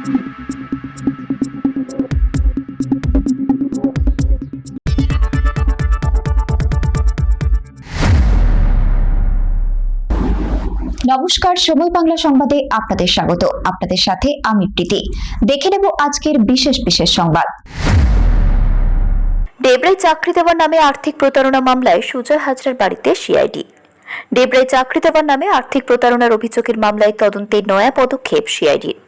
নমস্কার, সময় বাংলা সংবাদে আপনাদের স্বাগত। আপনাদের সাথে আমি প্রীতি। দেখে নেব আজকের বিশেষ সংবাদ। ডেবরায় চাকরি দেওয়ার নামে আর্থিক প্রতারণা মামলায় সুজয় হাজরার বাড়িতে সিআইডি। ডেবরায় চাকরি দেওয়ার নামে আর্থিক প্রতারণার অভিযোগের মামলায় তদন্তে নয়া পদক্ষেপ সিআইডির।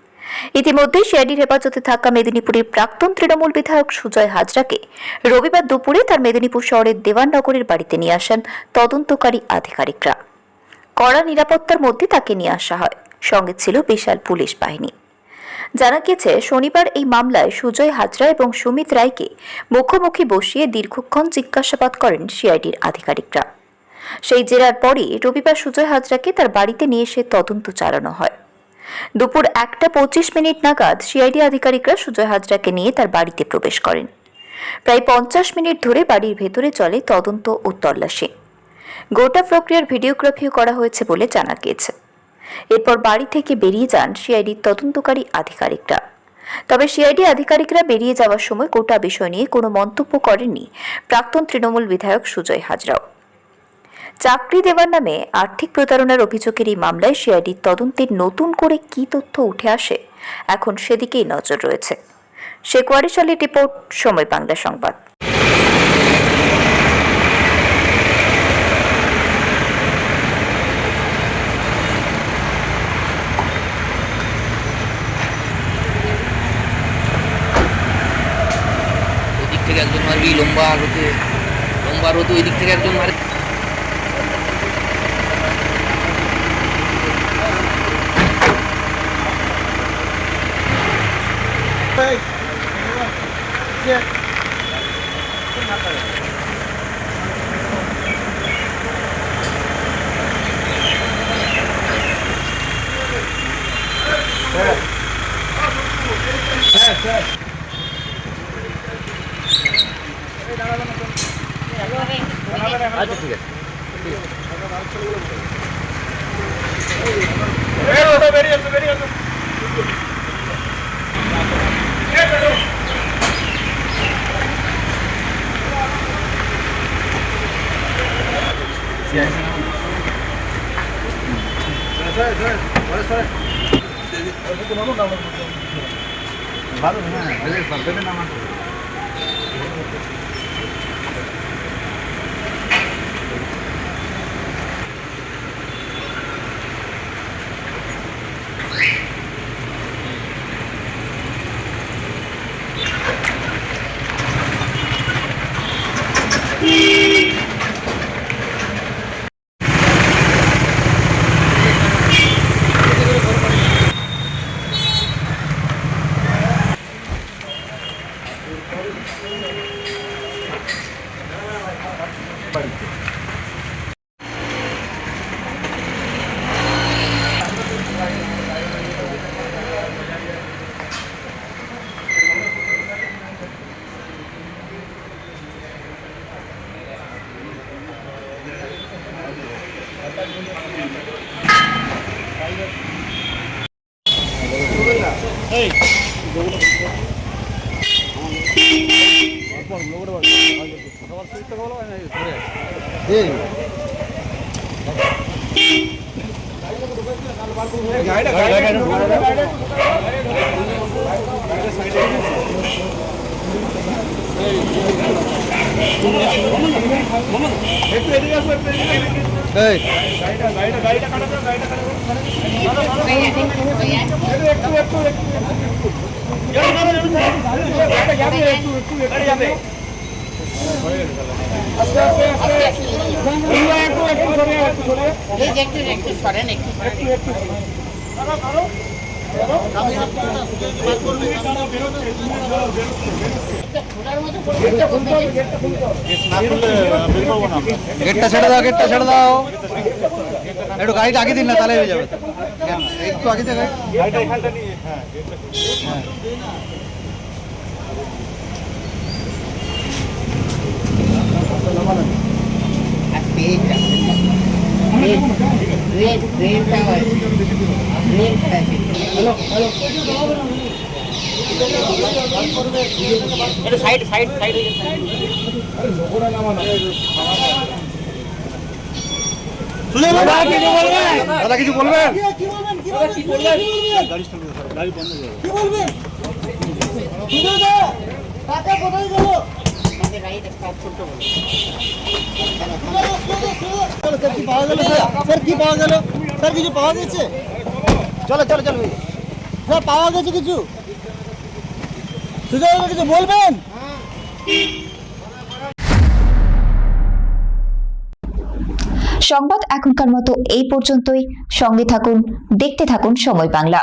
ইতিমধ্যে সিআইডির হেফাজতে থাকা মেদিনীপুরের প্রাক্তন তৃণমূল বিধায়ক সুজয় হাজরাকে রবিবার দুপুরে তার মেদিনীপুর শহরের দেওয়াননগরের বাড়িতে নিয়ে আসেন তদন্তকারী আধিকারিকরা। কড়া নিরাপত্তার মধ্যে তাকে নিয়ে আসা হয়, সঙ্গে ছিল বিশাল পুলিশ বাহিনী। জানা গিয়েছে, শনিবার এই মামলায় সুজয় হাজরা এবং সুমিত রায়কে মুখোমুখি বসিয়ে দীর্ঘক্ষণ জিজ্ঞাসাবাদ করেন সিআইডির আধিকারিকরা। সেই জেরার পরে রবিবার সুজয় হাজরাকে তার বাড়িতে নিয়ে এসে তদন্ত চালানো হয়। দুপুর 1:25 নাগাদ সিআইডি আধিকারিকরা সুজয় হাজরাকে নিয়ে তার বাড়িতে প্রবেশ করেন। প্রায় 50 মিনিট ধরে বাড়ির ভেতরে চলে তদন্ত ও তল্লাশি। গোটা প্রক্রিয়ার ভিডিওগ্রাফিও করা হয়েছে বলে জানা গিয়েছে। এরপর বাড়ি থেকে বেরিয়ে যান সিআইডির তদন্তকারী আধিকারিকরা। তবে সিআইডি আধিকারিকরা বেরিয়ে যাওয়ার সময় গোটা বিষয় নিয়ে কোনো মন্তব্য করেননি প্রাক্তন তৃণমূল বিধায়ক সুজয় হাজরাও। চাকরি দেওয়ার নামে আর্থিক প্রতারণার অভিযোগের এই মামলায় সিআইডির তদন্তের নতুন করে কি তথ্য উঠে আসে, এখন সেদিকেই নজর রয়েছে। শেখওয়ারি শালীর রিপোর্ট, সময় বাংলা সংবাদ। একজন মারবি লম্বা রোতে ওই দিক থেকে একজন মারে। আচ্ছা, ঠিক আছে। ভালো না গেটটা ছেড়ে দাও একটু গাড়িটা আগে দিন না, তাহলে হয়ে যাবে। একটু আগে দিয়ে গাড়িটা এখানটা নিয়ে, হ্যাঁ Hello. এটা সাইড সাইড সাইড হয়ে যাচ্ছে। দাদা কিছু বলবেন? স্যার কি পাওয়া গেল? স্যার কি পাওয়া গেল? স্যার কিছু পাওয়া গেছে? চলো চলো চলো স্যার পাওয়া গেছে কিছু? সুজয় কিছু বলবেন? সংবাদ এখনকার মতো এই পর্যন্তই। সঙ্গে থাকুন, দেখতে থাকুন সময় বাংলা।